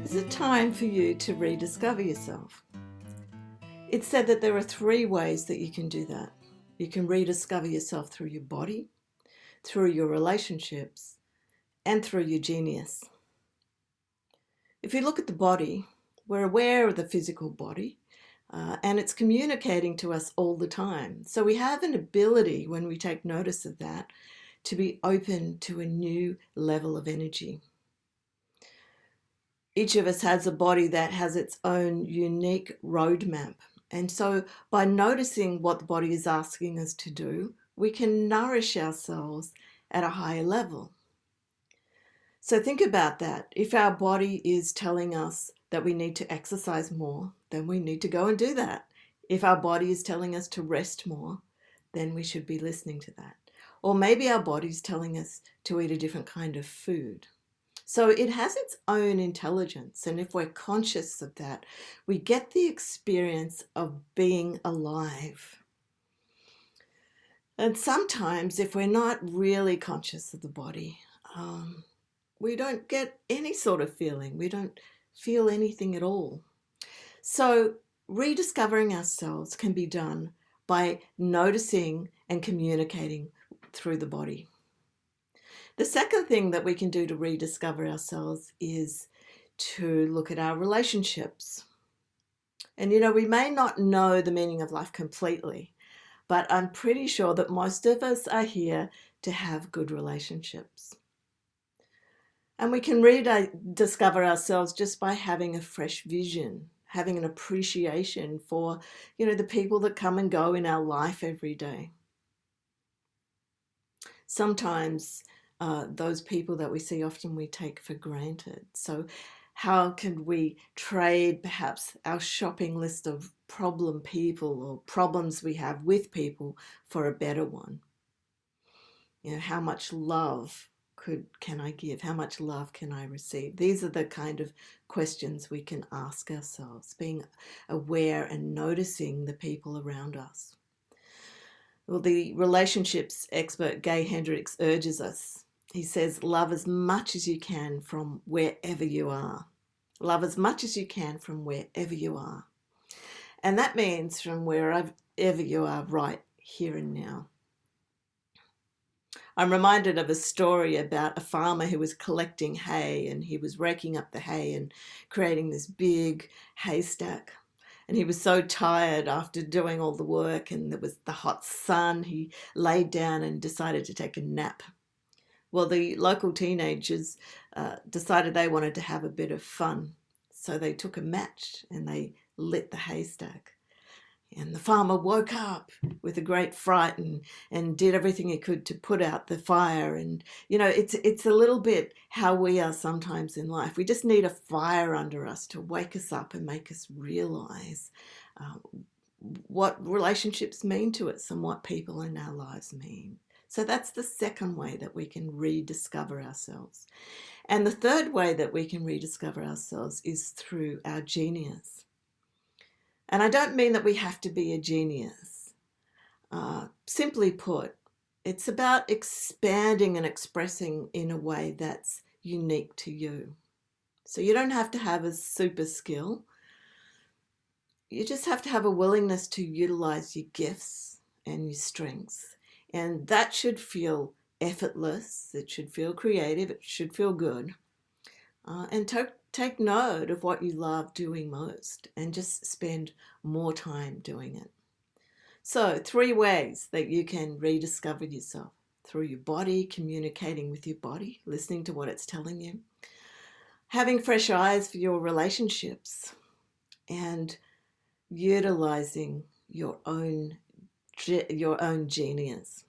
Is it time for you to rediscover yourself? It's said that there are 3 ways that you can do that. You can rediscover yourself through your body, through your relationships, and through your genius. If you look at the body, we're aware of the physical body, and it's communicating to us all the time. So we have an ability, when we take notice of that, to be open to a new level of energy. Each of us has a body that has its own unique roadmap. And so by noticing what the body is asking us to do, we can nourish ourselves at a higher level. So think about that. If our body is telling us that we need to exercise more, then we need to go and do that. If our body is telling us to rest more, then we should be listening to that. Or maybe our body is telling us to eat a different kind of food. So it has its own intelligence, and if we're conscious of that, we get the experience of being alive. And sometimes if we're not really conscious of the body, we don't get any sort of feeling. We don't feel anything at all. So rediscovering ourselves can be done by noticing and communicating through the body. The second thing that we can do to rediscover ourselves is to look at our relationships. And we may not know the meaning of life completely, but I'm pretty sure that most of us are here to have good relationships. And we can rediscover ourselves just by having a fresh vision, having an appreciation for, the people that come and go in our life every day. Sometimes those people that we see often we take for granted. So how can we trade perhaps our shopping list of problem people or problems we have with people for a better one? How much love can I give? How much love can I receive? These are the kind of questions we can ask ourselves, being aware and noticing the people around us. Well, the relationships expert Gay Hendricks urges us. He says, love as much as you can from wherever you are. Love as much as you can from wherever you are. And that means from wherever you are right here and now. I'm reminded of a story about a farmer who was collecting hay, and he was raking up the hay and creating this big haystack. And he was so tired after doing all the work, and there was the hot sun, he laid down and decided to take a nap. Well, the local teenagers decided they wanted to have a bit of fun. So they took a match and they lit the haystack. And the farmer woke up with a great fright and did everything he could to put out the fire. And, it's a little bit how we are sometimes in life. We just need a fire under us to wake us up and make us realize what relationships mean to us and what people in our lives mean. So that's the second way that we can rediscover ourselves. And the third way that we can rediscover ourselves is through our genius. And I don't mean that we have to be a genius. Simply put, it's about expanding and expressing in a way that's unique to you. So you don't have to have a super skill. You just have to have a willingness to utilize your gifts and your strengths. And that should feel effortless. It should feel creative. It should feel good. And take note of what you love doing most and just spend more time doing it. So 3 ways that you can rediscover yourself: through your body, communicating with your body, listening to what it's telling you, having fresh eyes for your relationships, and utilizing your own genius.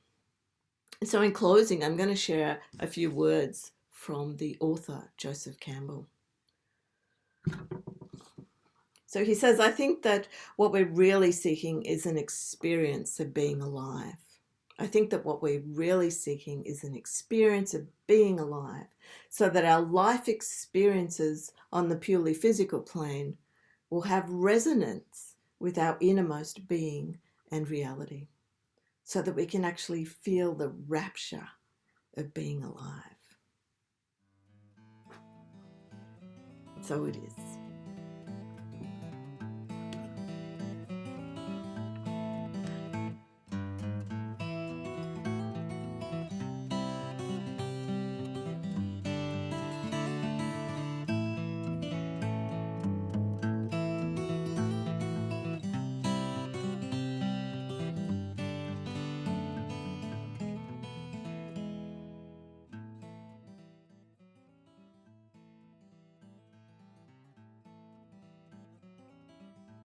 So in closing, I'm going to share a few words from the author, Joseph Campbell. So he says, I think that what we're really seeking is an experience of being alive. I think that what we're really seeking is an experience of being alive, so that our life experiences on the purely physical plane will have resonance with our innermost being and reality, so that we can actually feel the rapture of being alive. So it is.